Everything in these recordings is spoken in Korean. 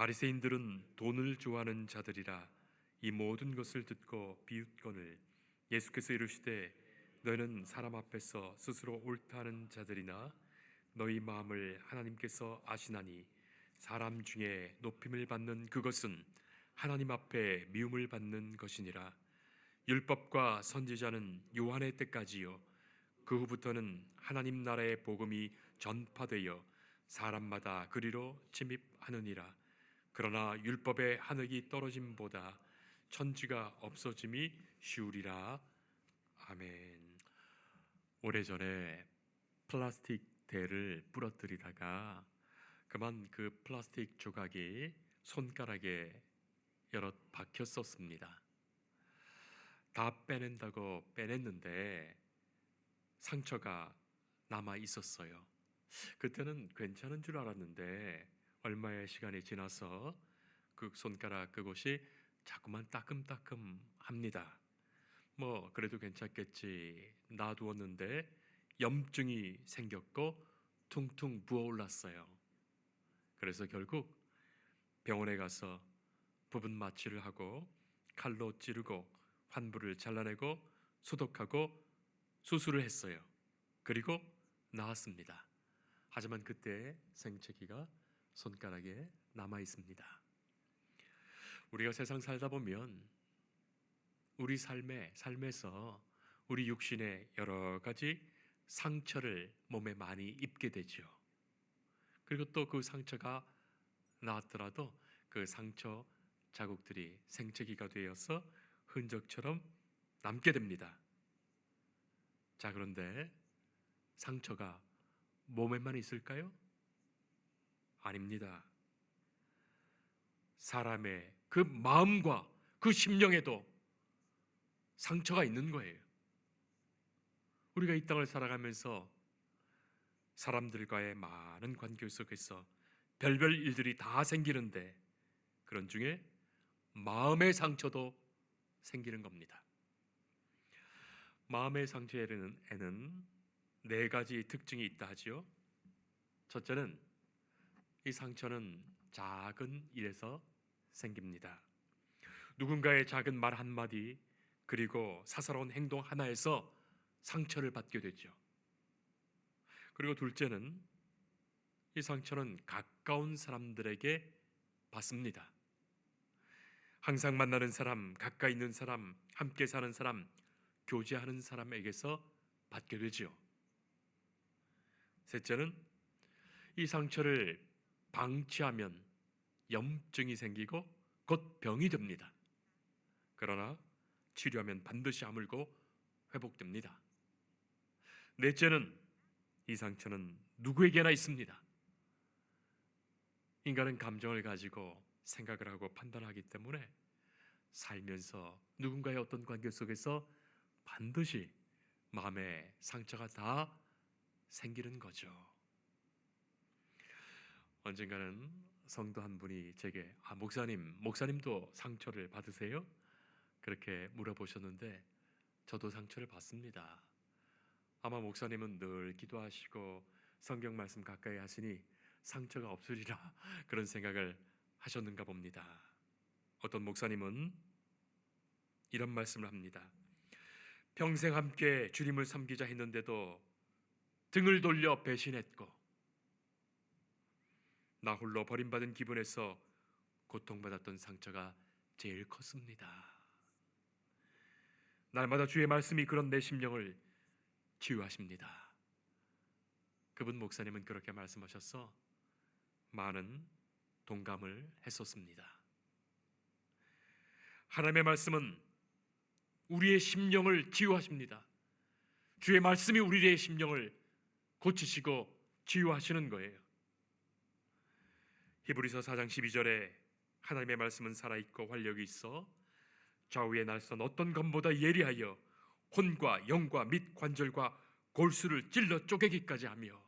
바리새인들은 돈을 좋아하는 자들이라 이 모든 것을 듣고 비웃거늘 예수께서 이르시되 너희는 사람 앞에서 스스로 옳다 하는 자들이나 너희 마음을 하나님께서 아시나니 사람 중에 높임을 받는 그것은 하나님 앞에 미움을 받는 것이니라. 율법과 선지자는 요한의 때까지요 그 후부터는 하나님 나라의 복음이 전파되어 사람마다 그리로 침입하느니라. 그러나 율법의 한흙이 떨어짐보다 천지가 없어짐이 쉬우리라. 아멘. 오래전에 플라스틱 대를 부러뜨리다가 그만 그 플라스틱 조각이 손가락에 여럿 박혔었습니다. 다 빼낸다고 빼냈는데 상처가 남아 있었어요. 그때는 괜찮은 줄 알았는데 얼마의 시간이 지나서 그 손가락 그곳이 자꾸만 따끔따끔합니다. 뭐 그래도 괜찮겠지 놔두었는데 염증이 생겼고 퉁퉁 부어올랐어요. 그래서 결국 병원에 가서 부분 마취를 하고 칼로 찌르고 환부를 잘라내고 소독하고 수술을 했어요. 그리고 나았습니다. 하지만 그때 생채기가 손가락에 남아 있습니다. 우리가 세상 살다 보면 우리 삶에서 우리 육신의 여러 가지 상처를 몸에 많이 입게 되죠. 그리고 또 그 상처가 나았더라도 그 상처 자국들이 생채기가 되어서 흔적처럼 남게 됩니다. 자, 그런데 상처가 몸에만 있을까요? 아닙니다. 사람의 그 마음과 그 심령에도 상처가 있는 거예요. 우리가 이 땅을 살아가면서 사람들과의 많은 관계 속에서 별별 일들이 다 생기는데 그런 중에 마음의 상처도 생기는 겁니다. 마음의 상처에는 네 가지 특징이 있다 하지요. 첫째는 이 상처는 작은 일에서 생깁니다. 누군가의 작은 말 한마디 그리고 사사로운 행동 하나에서 상처를 받게 되죠. 그리고 둘째는 이 상처는 가까운 사람들에게 받습니다. 항상 만나는 사람, 가까이 있는 사람, 함께 사는 사람, 교제하는 사람에게서 받게 되죠. 셋째는 이 상처를 방치하면 염증이 생기고 곧 병이 됩니다. 그러나 치료하면 반드시 아물고 회복됩니다. 넷째는 이 상처는 누구에게나 있습니다. 인간은 감정을 가지고 생각을 하고 판단하기 때문에 살면서 누군가의 어떤 관계 속에서 반드시 마음에 상처가 다 생기는 거죠. 언젠가는 성도 한 분이 제게 목사님도 상처를 받으세요? 그렇게 물어보셨는데 저도 상처를 받습니다. 아마 목사님은 늘 기도하시고 성경 말씀 가까이 하시니 상처가 없으리라 그런 생각을 하셨는가 봅니다. 어떤 목사님은 이런 말씀을 합니다. 평생 함께 주님을 섬기자 했는데도 등을 돌려 배신했고 나 홀로 버림받은 기분에서 고통받았던 상처가 제일 컸습니다. 날마다 주의 말씀이 그런 내 심령을 치유하십니다. 그분 목사님은 그렇게 말씀하셔서 많은 동감을 했었습니다. 하나님의 말씀은 우리의 심령을 치유하십니다. 주의 말씀이 우리의 심령을 고치시고 치유하시는 거예요. 히브리서 4장 12절에 하나님의 말씀은 살아있고 활력이 있어 좌우의 날선 어떤 검보다 예리하여 혼과 영과 및 관절과 골수를 찔러 쪼개기까지 하며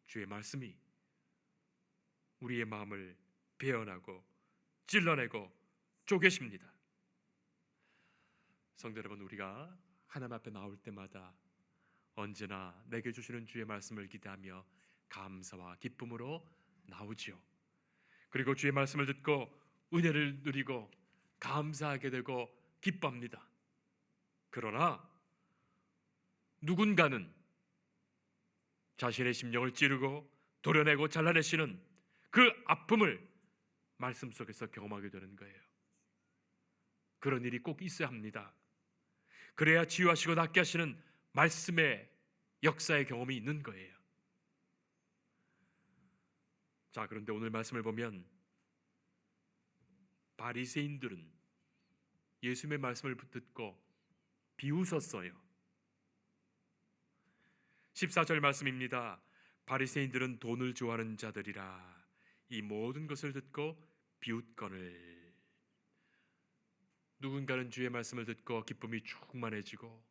주의 말씀이 우리의 마음을 베어나고 찔러내고 쪼개십니다. 성도 여러분, 우리가 하나님 앞에 나올 때마다 언제나 내게 주시는 주의 말씀을 기대하며 감사와 기쁨으로 나오지요. 그리고 주의 말씀을 듣고 은혜를 누리고 감사하게 되고 기뻐합니다. 그러나 누군가는 자신의 심령을 찌르고 도려내고 잘라내시는 그 아픔을 말씀 속에서 경험하게 되는 거예요. 그런 일이 꼭 있어야 합니다. 그래야 치유하시고 낫게 하시는 말씀의 역사의 경험이 있는 거예요. 자, 그런데 오늘 말씀을 보면 바리새인들은 예수님의 말씀을 듣고 비웃었어요. 14절 말씀입니다. 바리새인들은 돈을 좋아하는 자들이라 이 모든 것을 듣고 비웃거늘. 누군가는 주의 말씀을 듣고 기쁨이 충만해지고,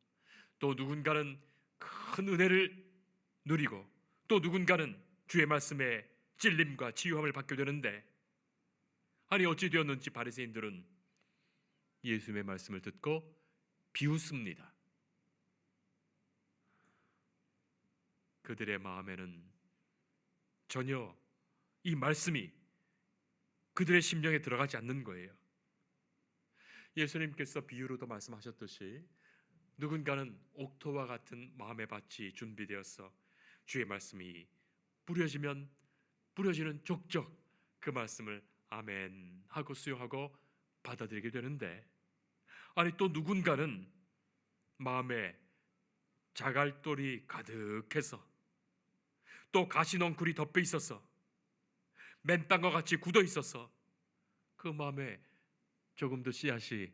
또 누군가는 큰 은혜를 누리고, 또 누군가는 주의 말씀에 찔림과 치유함을 받게 되는데, 아니 어찌 되었는지 바리새인들은 예수님의 말씀을 듣고 비웃습니다. 그들의 마음에는 전혀 이 말씀이 그들의 심령에 들어가지 않는 거예요. 예수님께서 비유로도 말씀하셨듯이 누군가는 옥토와 같은 마음의 밭이 준비되어서 주의 말씀이 뿌려지면 뿌려지는 족족 그 말씀을 아멘 하고 수용하고 받아들이게 되는데, 아니 또 누군가는 마음에 자갈돌이 가득해서 또 가시넝쿨이 덮여 있어서 맨땅과 같이 굳어 있어서 그 마음에 조금도 씨앗이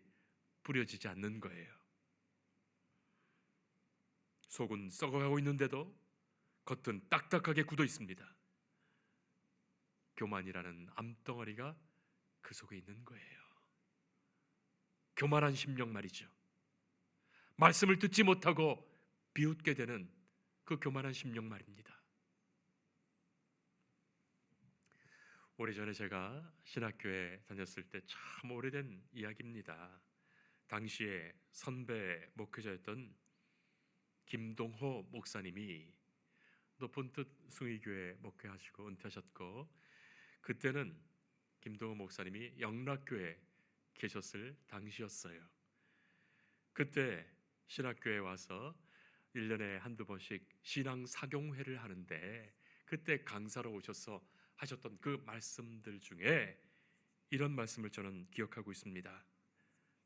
뿌려지지 않는 거예요. 속은 썩어가고 있는데도 겉은 딱딱하게 굳어 있습니다. 교만이라는 암덩어리가 그 속에 있는 거예요. 교만한 심령 말이죠. 말씀을 듣지 못하고 비웃게 되는 그 교만한 심령 말입니다. 오래전에 제가 신학교에 다녔을 때 참 오래된 이야기입니다. 당시에 선배 목회자였던 김동호 목사님이 높은 뜻 숭의교회 목회하시고 은퇴하셨고, 그때는 김동호 목사님이 영락교에 계셨을 당시였어요. 그때 신학교에 와서 1년에 한두 번씩 신앙 사경회를 하는데, 그때 강사로 오셔서 하셨던 그 말씀들 중에 이런 말씀을 저는 기억하고 있습니다.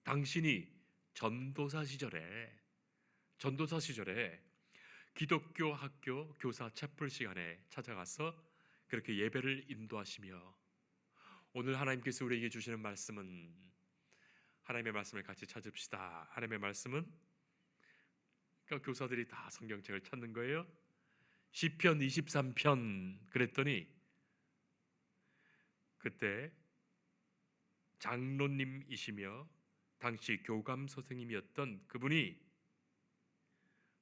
당신이 전도사 시절에 기독교 학교 교사 채플 시간에 찾아가서 그렇게 예배를 인도하시며, 오늘 하나님께서 우리에게 주시는 말씀은, 하나님의 말씀을 같이 찾읍시다. 하나님의 말씀은, 그러니까 교사들이 다 성경책을 찾는 거예요. 시편 23편 그랬더니 그때 장로님이시며 당시 교감 선생님이었던 그분이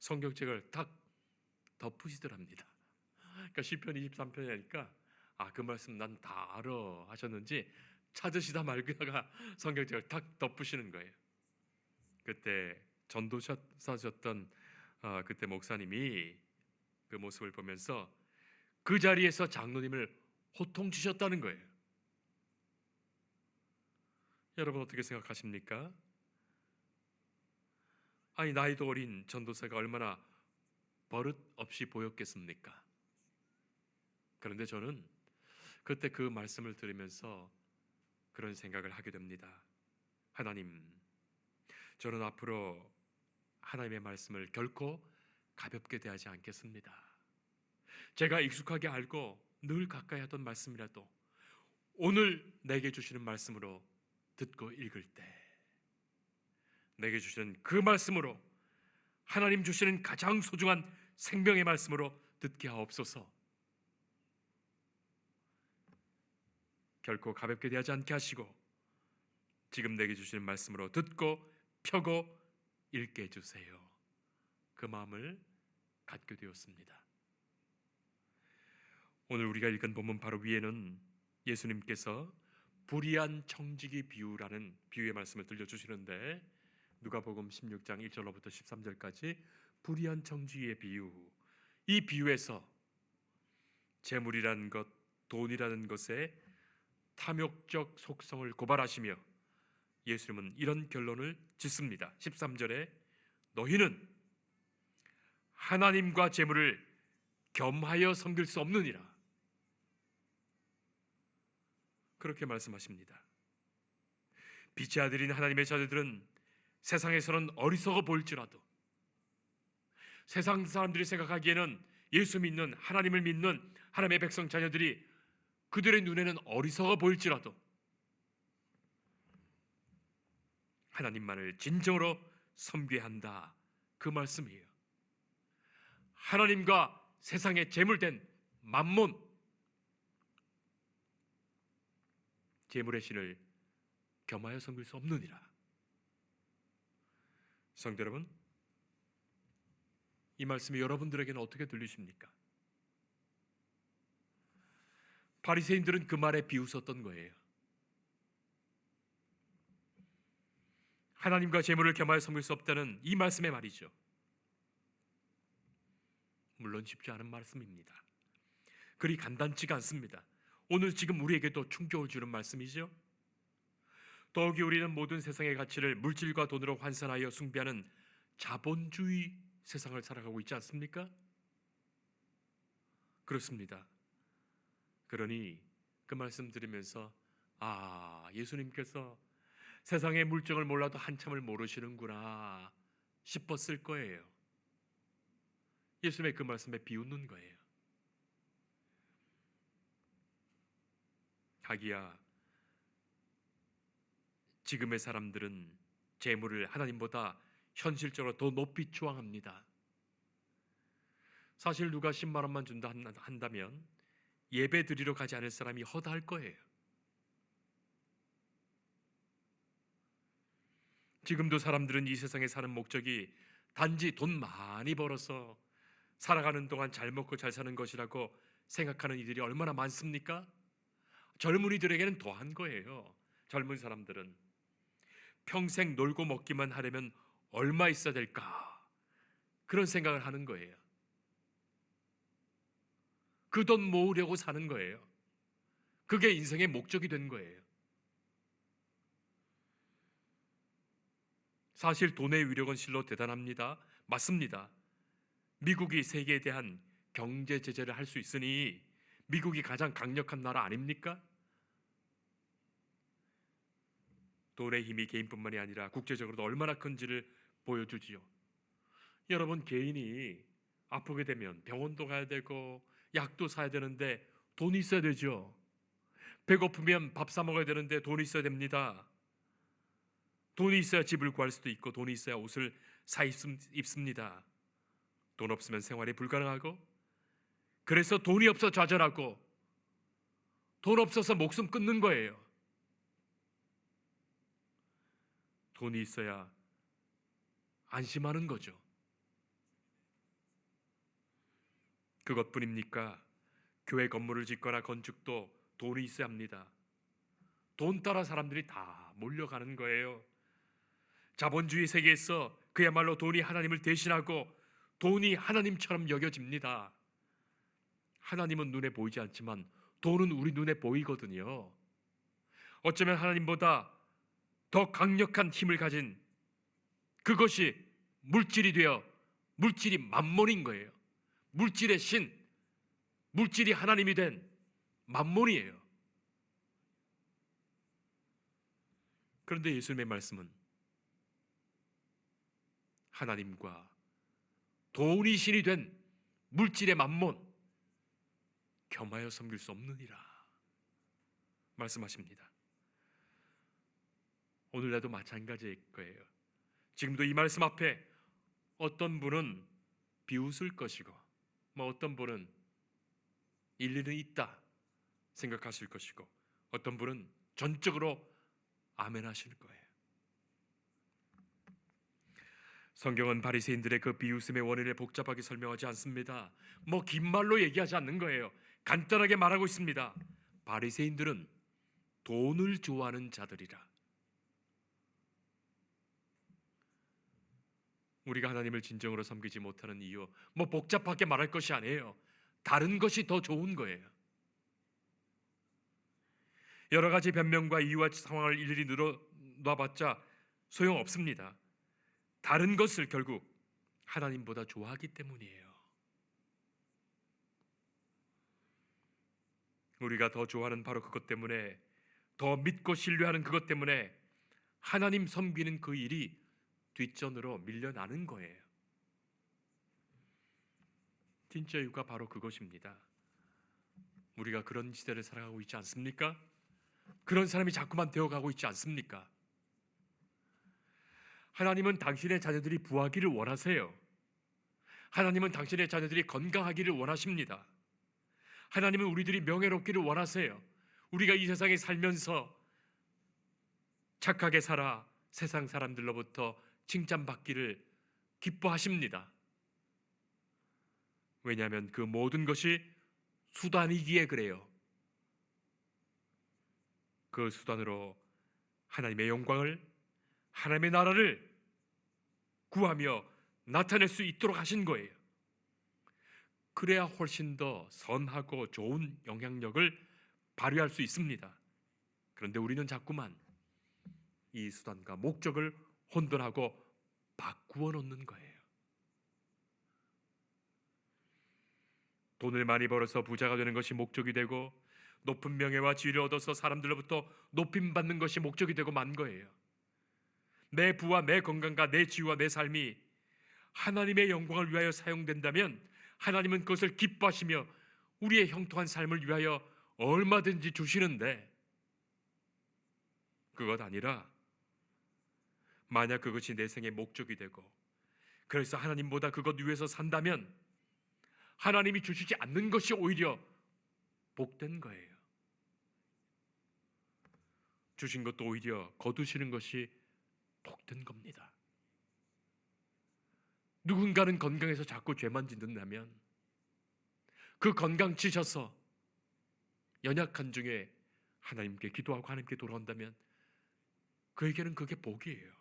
성경책을 딱 덮으시더랍니다. 그러니까 시편 23편이니까 그 말씀 난 다 알아 하셨는지 찾으시다 말다가 성경책을 딱 덮으시는 거예요. 그때 전도사셨던 그때 목사님이 그 모습을 보면서 그 자리에서 장로님을 호통치셨다는 거예요. 여러분 어떻게 생각하십니까? 아니 나이도 어린 전도사가 얼마나 버릇 없이 보였겠습니까? 그런데 저는 그때 그 말씀을 들으면서 그런 생각을 하게 됩니다. 하나님, 저는 앞으로 하나님의 말씀을 결코 가볍게 대하지 않겠습니다. 제가 익숙하게 알고 늘 가까이 하던 말씀이라도 오늘 내게 주시는 말씀으로 듣고 읽을 때 내게 주시는 그 말씀으로, 하나님 주시는 가장 소중한 생명의 말씀으로 듣게 하옵소서. 결코 가볍게 대하지 않게 하시고 지금 내게 주시는 말씀으로 듣고 펴고 읽게 해주세요. 그 마음을 갖게 되었습니다. 오늘 우리가 읽은 본문 바로 위에는 예수님께서 불의한 청지기 비유라는 비유의 말씀을 들려주시는데, 누가복음 16장 1절로부터 13절까지 불의한 청지기의 비유, 이 비유에서 재물이라는 것, 돈이라는 것에 탐욕적 속성을 고발하시며 예수님은 이런 결론을 짓습니다. 13절에 너희는 하나님과 재물을 겸하여 섬길 수 없느니라. 그렇게 말씀하십니다. 빛의 아들인 하나님의 자녀들은 세상에서는 어리석어 보일지라도, 세상 사람들이 생각하기에는 예수 믿는, 하나님을 믿는 하나님의 백성 자녀들이 그들의 눈에는 어리석어 보일지라도 하나님만을 진정으로 섬겨야 한다, 그 말씀이에요. 하나님과 세상에 재물된 만몬, 재물의 신을 겸하여 섬길 수 없느니라. 성도 여러분, 이 말씀이 여러분들에게는 어떻게 들리십니까? 바리새인들은 그 말에 비웃었던 거예요. 하나님과 재물을 겸하여 섬길 수 없다는 이 말씀의 말이죠. 물론 쉽지 않은 말씀입니다. 그리 간단치가 않습니다. 오늘 지금 우리에게도 충격을 주는 말씀이죠. 더욱이 우리는 모든 세상의 가치를 물질과 돈으로 환산하여 숭배하는 자본주의 세상을 살아가고 있지 않습니까? 그렇습니다. 그러니 그 말씀 들으면서 예수님께서 세상의 물정을 몰라도 한참을 모르시는구나 싶었을 거예요. 예수님의 그 말씀에 비웃는 거예요. 하기야 지금의 사람들은 재물을 하나님보다 현실적으로 더 높이 추앙합니다. 사실 누가 10만 원만 준다 한다면 예배 드리러 가지 않을 사람이 허다할 거예요. 지금도 사람들은 이 세상에 사는 목적이 단지 돈 많이 벌어서 살아가는 동안 잘 먹고 잘 사는 것이라고 생각하는 이들이 얼마나 많습니까? 젊은이들에게는 더한 거예요. 젊은 사람들은 평생 놀고 먹기만 하려면 얼마 있어야 될까? 그런 생각을 하는 거예요. 그 돈 모으려고 사는 거예요. 그게 인생의 목적이 된 거예요. 사실 돈의 위력은 실로 대단합니다. 맞습니다. 미국이 세계에 대한 경제 제재를 할 수 있으니 미국이 가장 강력한 나라 아닙니까? 돈의 힘이 개인뿐만이 아니라 국제적으로도 얼마나 큰지를 보여주지요. 여러분, 개인이 아프게 되면 병원도 가야 되고 약도 사야 되는데 돈이 있어야 되죠. 배고프면 밥 사 먹어야 되는데 돈이 있어야 됩니다. 돈이 있어야 집을 구할 수도 있고 돈이 있어야 옷을 사 입습니다. 돈 없으면 생활이 불가능하고, 그래서 돈이 없어 좌절하고 돈 없어서 목숨 끊는 거예요. 돈이 있어야 안심하는 거죠. 그것뿐입니까? 교회 건물을 짓거나 건축도 돈이 있어야 합니다. 돈 따라 사람들이 다 몰려가는 거예요. 자본주의 세계에서 그야말로 돈이 하나님을 대신하고 돈이 하나님처럼 여겨집니다. 하나님은 눈에 보이지 않지만 돈은 우리 눈에 보이거든요. 어쩌면 하나님보다 더 강력한 힘을 가진 그것이 물질이 되어, 물질이 만몬인 거예요. 물질의 신, 물질이 하나님이 된 만몬이에요. 그런데 예수님의 말씀은 하나님과 돈이 신이 된 물질의 만몬 겸하여 섬길 수 없느니라 말씀하십니다. 오늘날도 마찬가지일 거예요. 지금도 이 말씀 앞에 어떤 분은 비웃을 것이고 어떤 분은 일리는 있다 생각하실 것이고 어떤 분은 전적으로 아멘 하실 거예요. 성경은 바리새인들의 그 비웃음의 원인을 복잡하게 설명하지 않습니다. 긴 말로 얘기하지 않는 거예요. 간단하게 말하고 있습니다. 바리새인들은 돈을 좋아하는 자들이라. 우리가 하나님을 진정으로 섬기지 못하는 이유, 복잡하게 말할 것이 아니에요. 다른 것이 더 좋은 거예요. 여러 가지 변명과 이유와 상황을 일일이 늘어놔봤자 소용없습니다. 다른 것을 결국 하나님보다 좋아하기 때문이에요. 우리가 더 좋아하는 바로 그것 때문에, 더 믿고 신뢰하는 그것 때문에 하나님 섬기는 그 일이 뒷전으로 밀려나는 거예요. 진짜 이유가 바로 그것입니다. 우리가 그런 시대를 살아가고 있지 않습니까? 그런 사람이 자꾸만 되어가고 있지 않습니까? 하나님은 당신의 자녀들이 부하기를 원하세요. 하나님은 당신의 자녀들이 건강하기를 원하십니다. 하나님은 우리들이 명예롭기를 원하세요. 우리가 이 세상에 살면서 착하게 살아 세상 사람들로부터 칭찬받기를 기뻐하십니다. 왜냐하면 그 모든 것이 수단이기에 그래요. 그 수단으로 하나님의 영광을, 하나님의 나라를 구하며 나타낼 수 있도록 하신 거예요. 그래야 훨씬 더 선하고 좋은 영향력을 발휘할 수 있습니다. 그런데 우리는 자꾸만 이 수단과 목적을 혼돈하고 바꾸어 놓는 거예요. 돈을 많이 벌어서 부자가 되는 것이 목적이 되고, 높은 명예와 지위를 얻어서 사람들로부터 높임 받는 것이 목적이 되고 만 거예요. 내 부와 내 건강과 내 지위와 내 삶이 하나님의 영광을 위하여 사용된다면 하나님은 그것을 기뻐하시며 우리의 형통한 삶을 위하여 얼마든지 주시는데, 그것 아니라 만약 그것이 내 생의 목적이 되고 그래서 하나님보다 그것 위해서 산다면 하나님이 주시지 않는 것이 오히려 복된 거예요. 주신 것도 오히려 거두시는 것이 복된 겁니다. 누군가는 건강해서 자꾸 죄만 짓는다면, 그 건강 치셔서 연약한 중에 하나님께 기도하고 하나님께 돌아온다면 그에게는 그게 복이에요.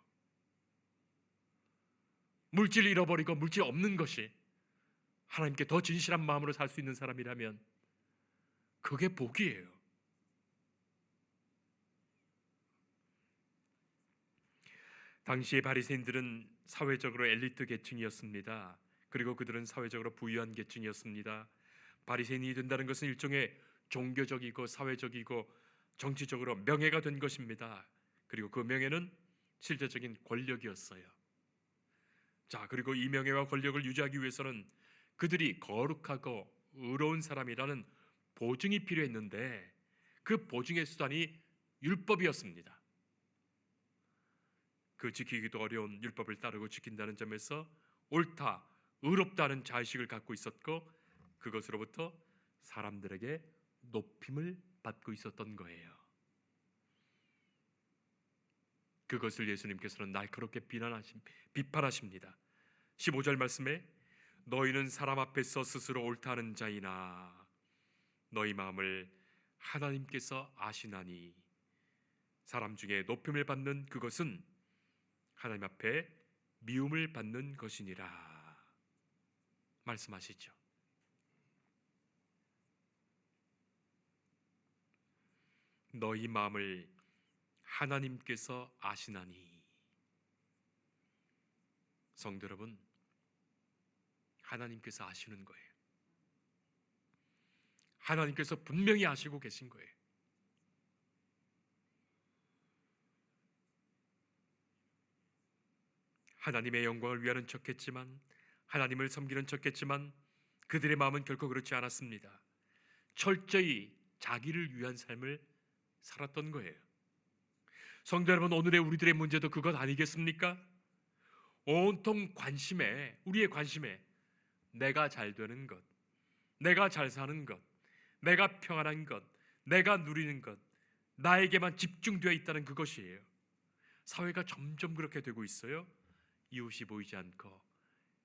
물질 잃어버리고 물질 없는 것이 하나님께 더 진실한 마음으로 살 수 있는 사람이라면 그게 복이에요. 당시의 바리새인들은 사회적으로 엘리트 계층이었습니다. 그리고 그들은 사회적으로 부유한 계층이었습니다. 바리새인이 된다는 것은 일종의 종교적이고 사회적이고 정치적으로 명예가 된 것입니다. 그리고 그 명예는 실제적인 권력이었어요. 자, 그리고 이 명예와 권력을 유지하기 위해서는 그들이 거룩하고 의로운 사람이라는 보증이 필요했는데, 그 보증의 수단이 율법이었습니다. 그 지키기도 어려운 율법을 따르고 지킨다는 점에서 옳다, 의롭다는 자의식을 갖고 있었고, 그것으로부터 사람들에게 높임을 받고 있었던 거예요. 그것을 예수님께서는 날카롭게 비판하십니다. 15절 말씀에 너희는 사람 앞에서 스스로 옳다 하는 자이나 너희 마음을 하나님께서 아시나니 사람 중에 높임을 받는 그것은 하나님 앞에 미움을 받는 것이니라 말씀하시죠. 너희 마음을 하나님께서 아시나니. 성도 여러분, 하나님께서 아시는 거예요. 하나님께서 분명히 아시고 계신 거예요. 하나님의 영광을 위하는 척했지만, 하나님을 섬기는 척했지만 그들의 마음은 결코 그렇지 않았습니다. 철저히 자기를 위한 삶을 살았던 거예요. 성도 여러분, 오늘의 우리들의 문제도 그것 아니겠습니까? 온통 관심에, 우리의 관심에 내가 잘 되는 것, 내가 잘 사는 것, 내가 평안한 것, 내가 누리는 것, 나에게만 집중되어 있다는 그것이에요. 사회가 점점 그렇게 되고 있어요. 이웃이 보이지 않고,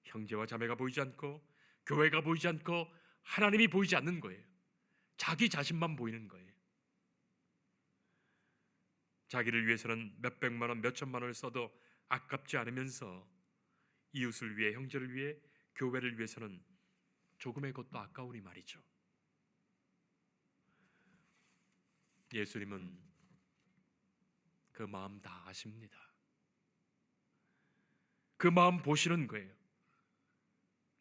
형제와 자매가 보이지 않고, 교회가 보이지 않고, 하나님이 보이지 않는 거예요. 자기 자신만 보이는 거예요. 자기를 위해서는 몇백만 원, 몇천만 원을 써도 아깝지 않으면서 이웃을 위해, 형제를 위해, 교회를 위해서는 조금의 것도 아까우니 말이죠. 예수님은 그 마음 다 아십니다. 그 마음 보시는 거예요.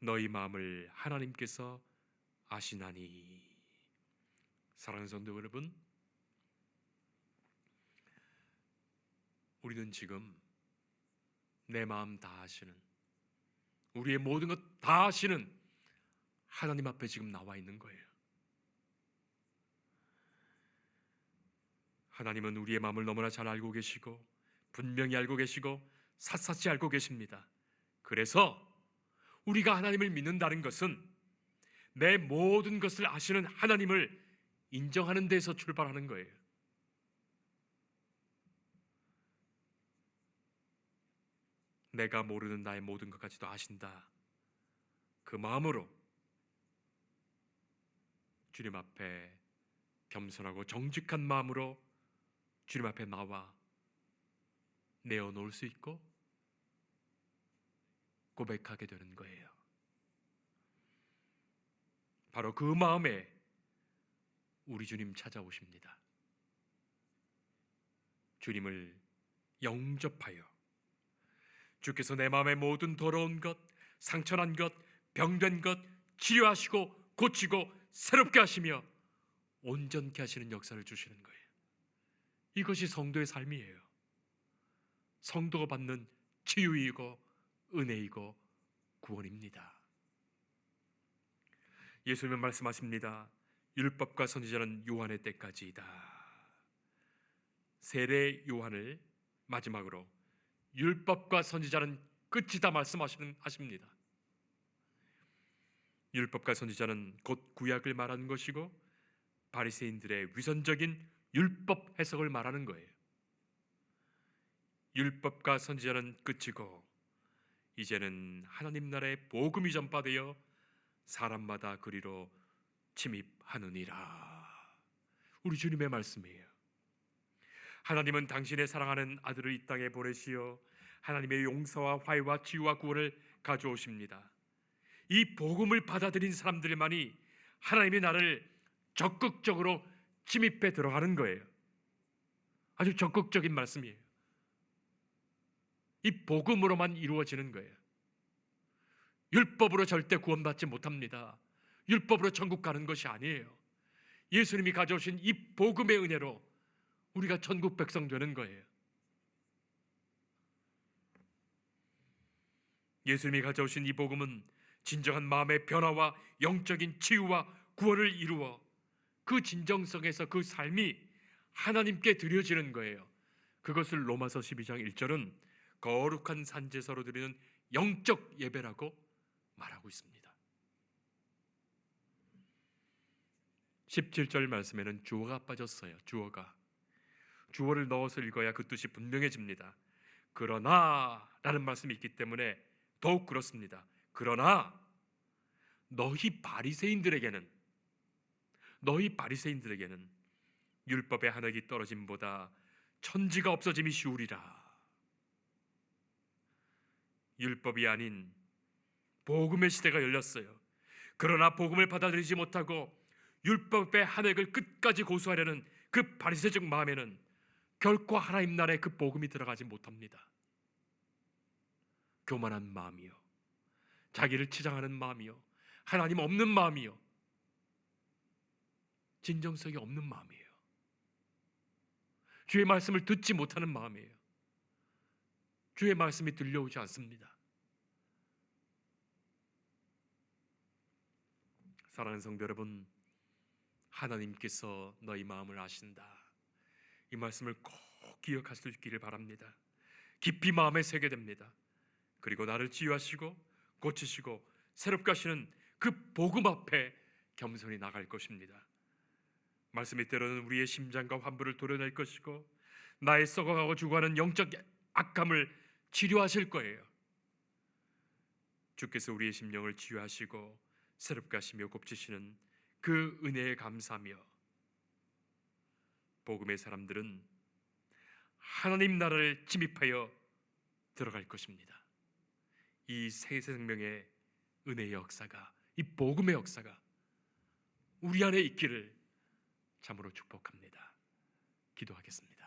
너희 마음을 하나님께서 아시나니. 사랑하는 성도 여러분, 우리는 지금 내 마음 다 아시는, 우리의 모든 것 다 아시는 하나님 앞에 지금 나와 있는 거예요. 하나님은 우리의 마음을 너무나 잘 알고 계시고 분명히 알고 계시고 샅샅이 알고 계십니다. 그래서 우리가 하나님을 믿는다는 것은 내 모든 것을 아시는 하나님을 인정하는 데서 출발하는 거예요. 내가 모르는 나의 모든 것까지도 아신다. 그 마음으로 주님 앞에 겸손하고 정직한 마음으로 주님 앞에 나와 내어놓을 수 있고 고백하게 되는 거예요. 바로 그 마음에 우리 주님 찾아오십니다. 주님을 영접하여 주께서 내 마음의 모든 더러운 것, 상처난 것, 병된 것 치료하시고 고치고 새롭게 하시며 온전케 하시는 역사를 주시는 거예요. 이것이 성도의 삶이에요. 성도가 받는 치유이고 은혜이고 구원입니다. 예수님은 말씀하십니다. 율법과 선지자는 요한의 때까지이다. 세례 요한을 마지막으로 율법과 선지자는 끝이다 말씀하십니다. 율법과 선지자는 곧 구약을 말하는 것이고 바리새인들의 위선적인 율법 해석을 말하는 거예요. 율법과 선지자는 끝이고 이제는 하나님 나라의 복음이 전파되어 사람마다 그리로 침입하느니라. 우리 주님의 말씀이에요. 하나님은 당신의 사랑하는 아들을 이 땅에 보내시어 하나님의 용서와 화해와 치유와 구원을 가져오십니다. 이 복음을 받아들인 사람들만이 하나님의 나라를 적극적으로 침입해 들어가는 거예요. 아주 적극적인 말씀이에요. 이 복음으로만 이루어지는 거예요. 율법으로 절대 구원받지 못합니다. 율법으로 천국 가는 것이 아니에요. 예수님이 가져오신 이 복음의 은혜로 우리가 천국 백성 되는 거예요. 예수님이 가져오신 이 복음은 진정한 마음의 변화와 영적인 치유와 구원을 이루어 그 진정성에서 그 삶이 하나님께 드려지는 거예요. 그것을 로마서 12장 1절은 거룩한 산제사로 드리는 영적 예배라고 말하고 있습니다. 17절 말씀에는 주어가 빠졌어요. 주어를 넣어서 읽어야 그 뜻이 분명해집니다. 그러나 라는 말씀이 있기 때문에 더욱 그렇습니다. 그러나 너희 바리새인들에게는 율법의 한 획이 떨어짐보다 천지가 없어짐이 쉬우리라. 율법이 아닌 복음의 시대가 열렸어요. 그러나 복음을 받아들이지 못하고 율법의 한 획을 끝까지 고수하려는 그 바리새적 마음에는 결코 하나님 나라의 그 복음이 들어가지 못합니다. 교만한 마음이요, 자기를 치장하는 마음이요, 하나님 없는 마음이요, 진정성이 없는 마음이에요. 주의 말씀을 듣지 못하는 마음이에요. 주의 말씀이 들려오지 않습니다. 사랑하는 성도 여러분, 하나님께서 너희 마음을 아신다. 이 말씀을 꼭 기억할 수 있기를 바랍니다. 깊이 마음에 새게 됩니다. 그리고 나를 치유하시고 고치시고 새롭게 하시는 그 복음 앞에 겸손히 나갈 것입니다. 말씀이 때로는 우리의 심장과 환부를 도려낼 것이고 나의 썩어가고 죽어가는 영적 악함을 치료하실 거예요. 주께서 우리의 심령을 치유하시고 새롭게 하시며 곱지시는 그 은혜에 감사하며 복음의 사람들은 하나님 나라를 침입하여 들어갈 것입니다. 이 새 생명의 은혜의 역사가, 이 복음의 역사가 우리 안에 있기를 참으로 축복합니다. 기도하겠습니다.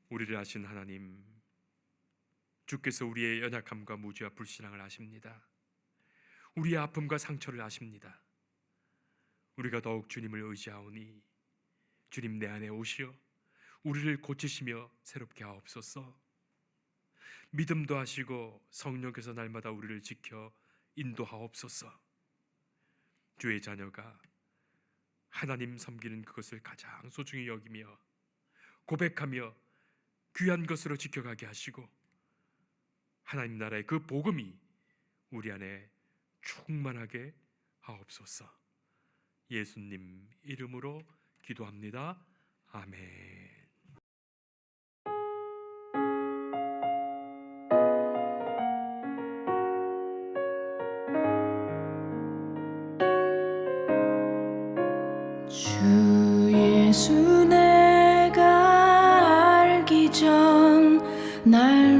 우리를 아신 하나님, 주께서 우리의 연약함과 무지와 불신앙을 아십니다. 우리의 아픔과 상처를 아십니다. 우리가 더욱 주님을 의지하오니 주님 내 안에 오시어 우리를 고치시며 새롭게 하옵소서. 믿음도 하시고 성령께서 날마다 우리를 지켜 인도하옵소서. 주의 자녀가 하나님 섬기는 그것을 가장 소중히 여기며 고백하며 귀한 것으로 지켜가게 하시고 하나님 나라의 그 복음이 우리 안에 충만하게 하옵소서. 예수님 이름으로 기도합니다. 아멘. 주 예수 내가 알기 전 날